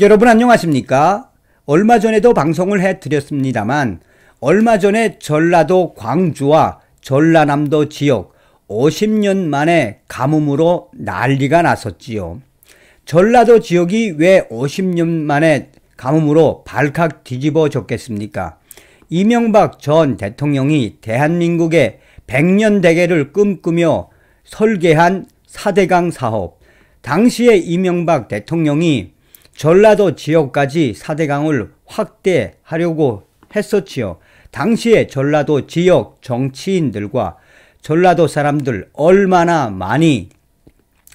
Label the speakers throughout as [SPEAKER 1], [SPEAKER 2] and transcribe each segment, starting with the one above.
[SPEAKER 1] 여러분 안녕하십니까? 얼마 전에도 방송을 해드렸습니다만 얼마 전에 전라도 광주와 전라남도 지역 50년 만에 가뭄으로 난리가 났었지요. 전라도 지역이 왜 50년 만에 가뭄으로 발칵 뒤집어졌겠습니까? 이명박 전 대통령이 대한민국의 100년 대계를 꿈꾸며 설계한 4대강 사업, 당시에 이명박 대통령이 전라도 지역까지 4대강을 확대하려고 했었지요. 당시에 전라도 지역 정치인들과 전라도 사람들 얼마나 많이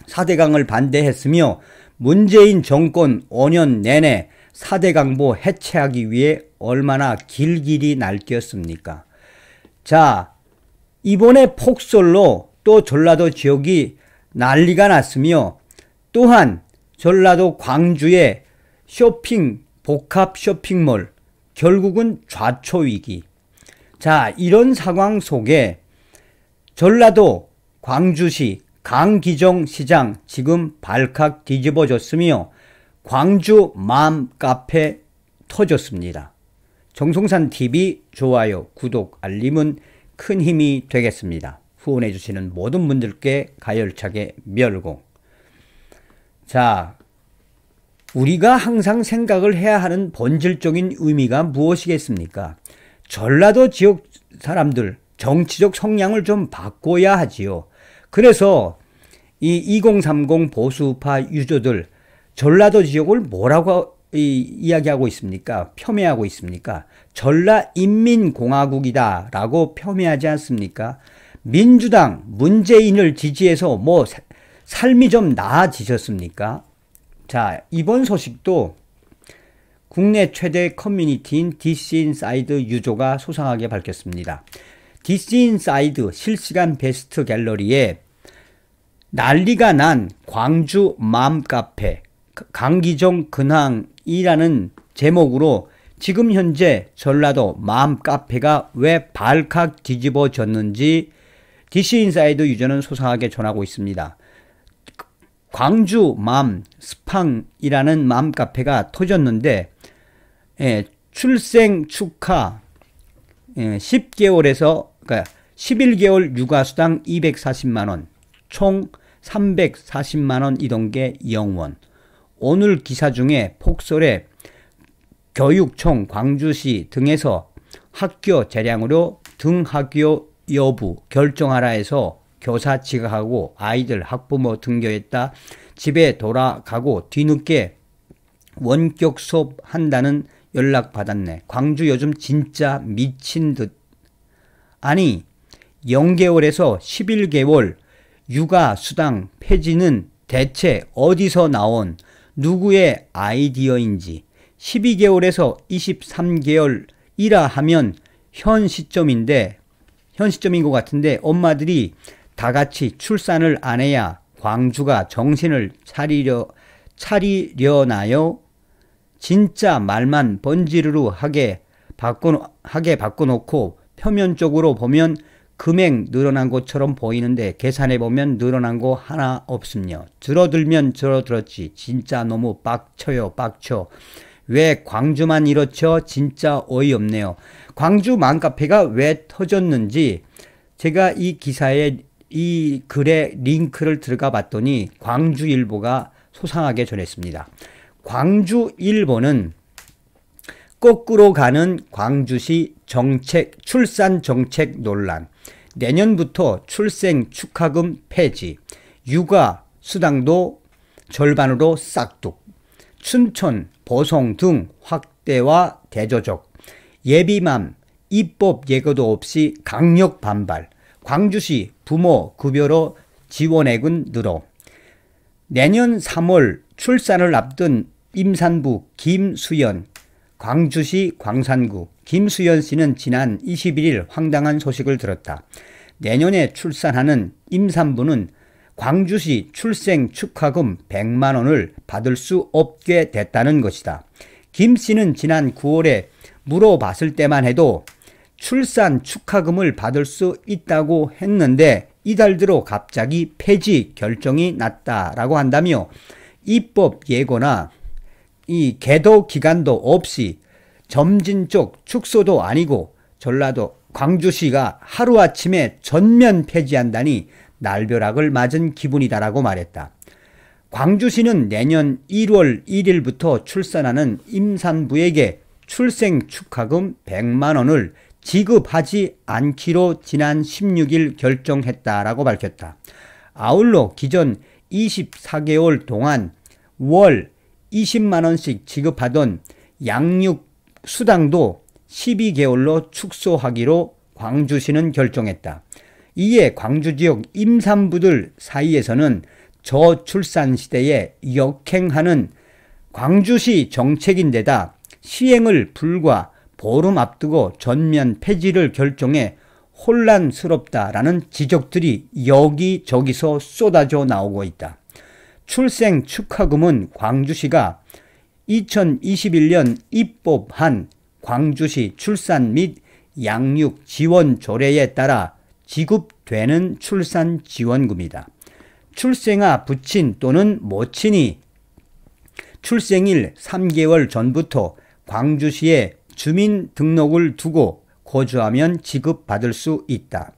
[SPEAKER 1] 4대강을 반대했으며 문재인 정권 5년 내내 4대강보 해체하기 위해 얼마나 길길이 날뛰었습니까? 자, 이번에 폭설로 또 전라도 지역이 난리가 났으며 또한 전라도 광주의 복합 쇼핑몰 결국은 좌초위기. 자, 이런 상황 속에 전라도 광주시 강기정 시장 지금 발칵 뒤집어졌으며 광주 맘카페 터졌습니다. 정송산TV 좋아요, 구독, 알림은 큰 힘이 되겠습니다. 후원해 주시는 모든 분들께 가열차게 멸공. 자, 우리가 항상 생각을 해야 하는 본질적인 의미가 무엇이겠습니까? 전라도 지역 사람들 정치적 성향을 좀 바꿔야 하지요. 그래서 이 2030 보수파 유저들 전라도 지역을 뭐라고 이야기하고 있습니까? 폄훼하고 있습니까? 전라인민공화국이다 라고 폄훼하지 않습니까? 민주당 문재인을 지지해서 뭐 삶이 좀 나아지셨습니까? 자, 이번 소식도 국내 최대 커뮤니티인 디스인사이드 유저가 소상하게 밝혔습니다. 디스인사이드 실시간 베스트 갤러리에 난리가 난 광주 맘카페 강기정 근황이라는 제목으로 지금 현재 전라도 맘카페가 왜 발칵 뒤집어졌는지 디스인사이드 유저는 소상하게 전하고 있습니다. 광주 맘 스팡이라는 맘카페가 터졌는데 출생 축하 10개월에서 그러니까 11개월 육아수당 240만원 총 340만원 이던 게 0원. 오늘 기사 중에 폭설에 교육청 광주시 등에서 학교 재량으로 등하교 여부 결정하라 해서 교사 지각하고 아이들 학부모 등교했다 집에 돌아가고 뒤늦게 원격 수업 한다는 연락 받았네. 광주 요즘 진짜 미친 듯. 아니 0개월에서 11개월 육아수당 폐지는 대체 어디서 나온 누구의 아이디어인지 12개월에서 23개월이라 하면 현 시점인 것 같은데 엄마들이 다 같이 출산을 안 해야 광주가 정신을 차리려나요? 진짜 말만 번지르르 하게 바꿔놓고 표면적으로 보면 금액 늘어난 것처럼 보이는데 계산해보면 늘어난 거 하나 없음요. 줄어들면 줄어들었지. 진짜 너무 빡쳐요. 빡쳐. 왜 광주만 이렇죠? 진짜 어이없네요. 광주 맘카페가 왜 터졌는지 제가 이 기사에 이 글에 링크를 들어가 봤더니 광주일보가 소상하게 전했습니다. 광주일보는 거꾸로 가는 광주시 출산 정책 논란, 내년부터 출생 축하금 폐지, 육아 수당도 절반으로 싹둑, 춘천, 보성 등 확대와 대조적, 예비맘, 입법 예고도 없이 강력 반발, 광주시 부모 급여로 지원액은 늘어, 내년 3월 출산을 앞둔 임산부 김수연, 광주시 광산구 김수연 씨는 지난 21일 황당한 소식을 들었다. 내년에 출산하는 임산부는 광주시 출생 축하금 100만 원을 받을 수 없게 됐다는 것이다. 김 씨는 지난 9월에 물어봤을 때만 해도 출산 축하금을 받을 수 있다고 했는데 이달 들어 갑자기 폐지 결정이 났다라고 한다며 입법 예고나 이 계도 기간도 없이 점진적 축소도 아니고 전라도 광주시가 하루아침에 전면 폐지한다니 날벼락을 맞은 기분이다라고 말했다. 광주시는 내년 1월 1일부터 출산하는 임산부에게 출생 축하금 100만 원을 지급하지 않기로 지난 16일 결정했다라고 밝혔다. 아울러 기존 24개월 동안 월 20만 원씩 지급하던 양육 수당도 12개월로 축소하기로 광주시는 결정했다. 이에 광주 지역 임산부들 사이에서는 저출산 시대에 역행하는 광주시 정책인데다 시행을 불과 보름 앞두고 전면 폐지를 결정해 혼란스럽다라는 지적들이 여기저기서 쏟아져 나오고 있다. 출생 축하금은 광주시가 2021년 입법한 광주시 출산 및 양육 지원 조례에 따라 지급되는 출산 지원금이다. 출생아 부친 또는 모친이 출생일 3개월 전부터 광주시에 주민등록을 두고 거주하면 지급받을 수 있다.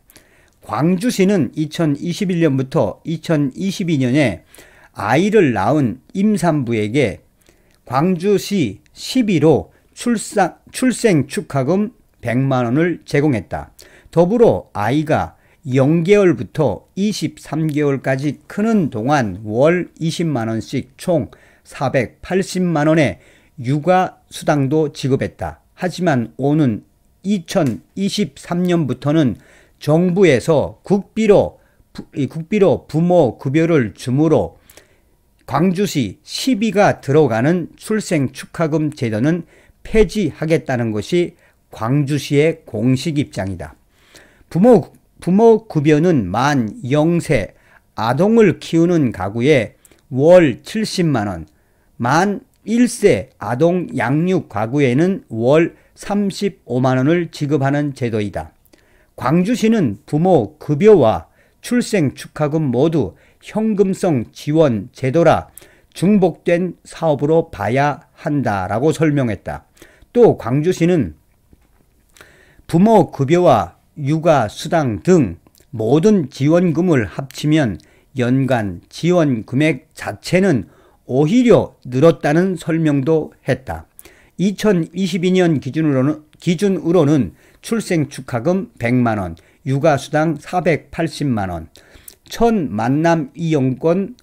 [SPEAKER 1] 광주시는 2021년부터 2022년에 아이를 낳은 임산부에게 광주시 시비로 출생 축하금 100만 원을 제공했다. 더불어 아이가 0개월부터 23개월까지 크는 동안 월 20만 원씩 총 480만 원의 육아수당도 지급했다. 하지만 오는 2023년부터는 정부에서 국비로 부모 급여를 주므로 광주시 시비가 들어가는 출생 축하금 제도는 폐지하겠다는 것이 광주시의 공식 입장이다. 부모 급여는 만 0세 아동을 키우는 가구에 월 70만 원, 만 1세 아동 양육 가구에는 월 35만 원을 지급하는 제도이다. 광주시는 부모 급여와 출생 축하금 모두 현금성 지원 제도라 중복된 사업으로 봐야 한다라고 설명했다. 또 광주시는 부모 급여와 육아 수당 등 모든 지원금을 합치면 연간 지원 금액 자체는 오히려 늘었다는 설명도 했다. 2022년 기준으로는 출생 축하금 100만 원, 육아 수당 480만 원, 첫 만남 이용권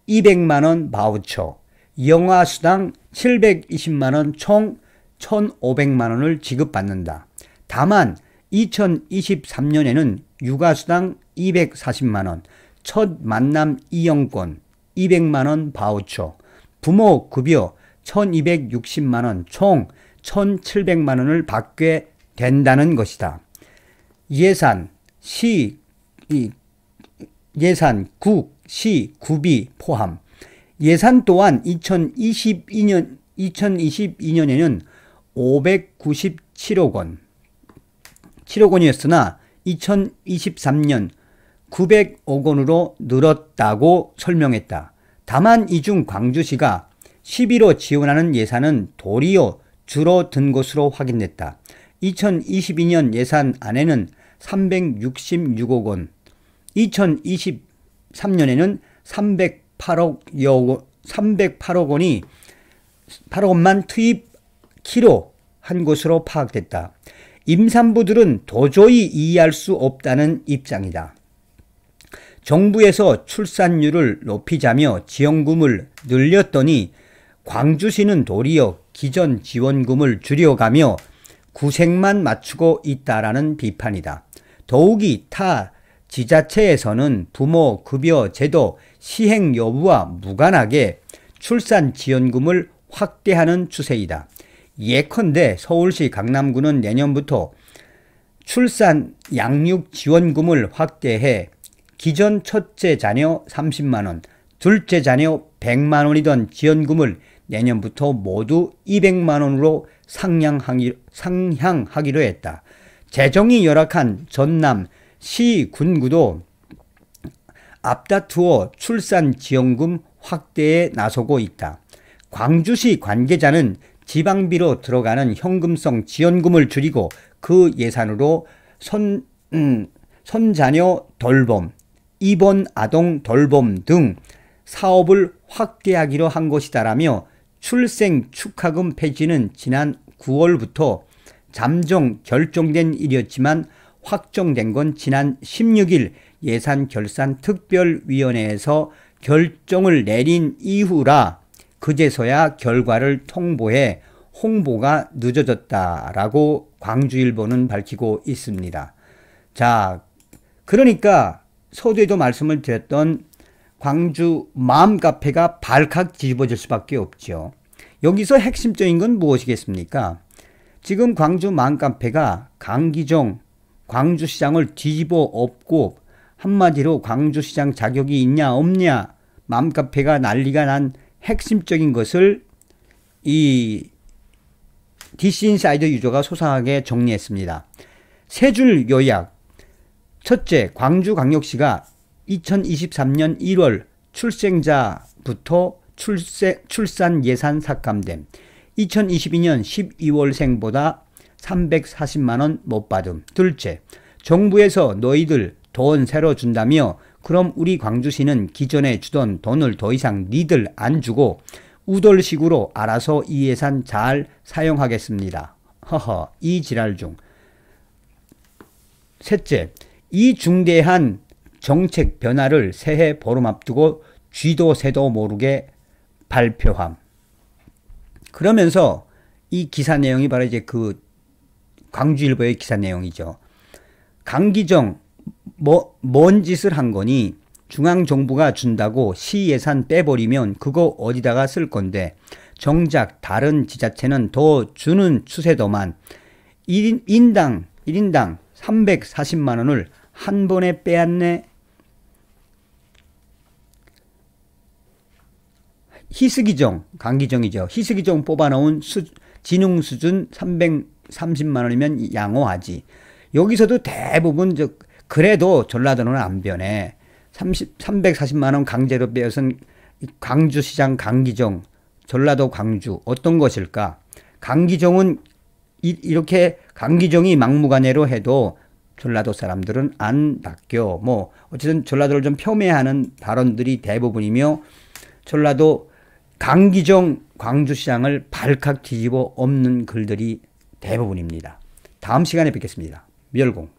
[SPEAKER 1] 200만 원 바우처, 영아 수당 720만 원 총 1,500만 원을 지급받는다. 다만 2023년에는 육아수당 240만 원, 첫 만남 이용권 200만 원 바우처, 부모 급여 1260만 원 총 1700만 원을 받게 된다는 것이다. 예산 시, 구비 포함. 예산 또한 2022년에는 597억 원이었으나 2023년 900억 원으로 늘었다고 설명했다. 다만 이 중 광주시가 11호 지원하는 예산은 도리어 줄어든 것으로 확인됐다. 2022년 예산안에는 366억 원, 2023년에는 308억 원만 투입키로 한 것으로 파악됐다. 임산부들은 도저히 이해할 수 없다는 입장이다. 정부에서 출산율을 높이자며 지원금을 늘렸더니 광주시는 도리어 기존 지원금을 줄여가며 구색만 맞추고 있다라는 비판이다. 더욱이 타 지자체에서는 부모 급여 제도 시행 여부와 무관하게 출산 지원금을 확대하는 추세이다. 예컨대 서울시 강남구는 내년부터 출산 양육 지원금을 확대해 기존 첫째 자녀 30만 원, 둘째 자녀 100만 원이던 지원금을 내년부터 모두 200만 원으로 상향하기로 했다. 재정이 열악한 전남 시군구도 앞다투어 출산 지원금 확대에 나서고 있다. 광주시 관계자는 지방비로 들어가는 현금성 지원금을 줄이고 그 예산으로 손자녀 돌봄, 입원 아동 돌봄 등 사업을 확대하기로 한 것이다라며 출생 축하금 폐지는 지난 9월부터 잠정 결정된 일이었지만 확정된 건 지난 16일 예산결산특별위원회에서 결정을 내린 이후라 그제서야 결과를 통보해 홍보가 늦어졌다라고 광주일보는 밝히고 있습니다. 자, 그러니까 서두에도 말씀을 드렸던 광주 마음카페가 발칵 뒤집어질 수밖에 없죠. 여기서 핵심적인 건 무엇이겠습니까? 지금 광주 마음카페가 강기정 광주시장을 뒤집어 엎고 한마디로 광주시장 자격이 있냐 없냐 마음카페가 난리가 난 핵심적인 것을 이 DC인사이더 유저가 소상하게 정리했습니다. 세 줄 요약. 첫째, 광주광역시가 2023년 1월 출생자부터 출산 예산 삭감됨. 2022년 12월생보다 340만원 못 받음. 둘째, 정부에서 너희들 돈 새로 준다며 그럼 우리 광주시는 기존에 주던 돈을 더 이상 니들 안 주고 우돌식으로 알아서 이 예산 잘 사용하겠습니다. 허허, 이 지랄 중. 셋째, 이 중대한 정책 변화를 새해 보름 앞두고 쥐도 새도 모르게 발표함. 그러면서 이 기사 내용이 바로 이제 그 광주일보의 기사 내용이죠. 강기정 뭔 짓을 한 거니? 중앙정부가 준다고 시 예산 빼버리면 그거 어디다가 쓸 건데 정작 다른 지자체는 더 주는 추세더만 1인당 340만 원을 한 번에 빼앗네. 희스기정, 강기정이죠. 희스기정 뽑아놓은 진흥 수준 330만 원이면 양호하지. 여기서도 대부분 그래도 전라도는 안 변해. 340만 원 강제로 빼앗은 광주시장 강기정, 전라도 광주 어떤 것일까? 강기정은 이렇게 강기정이 막무가내로 해도 전라도 사람들은 안 바뀌어. 뭐 어쨌든 전라도를 좀 폄훼하는 발언들이 대부분이며 전라도 강기정 광주시장을 발칵 뒤집어 엎는 글들이 대부분입니다. 다음 시간에 뵙겠습니다. 멸공.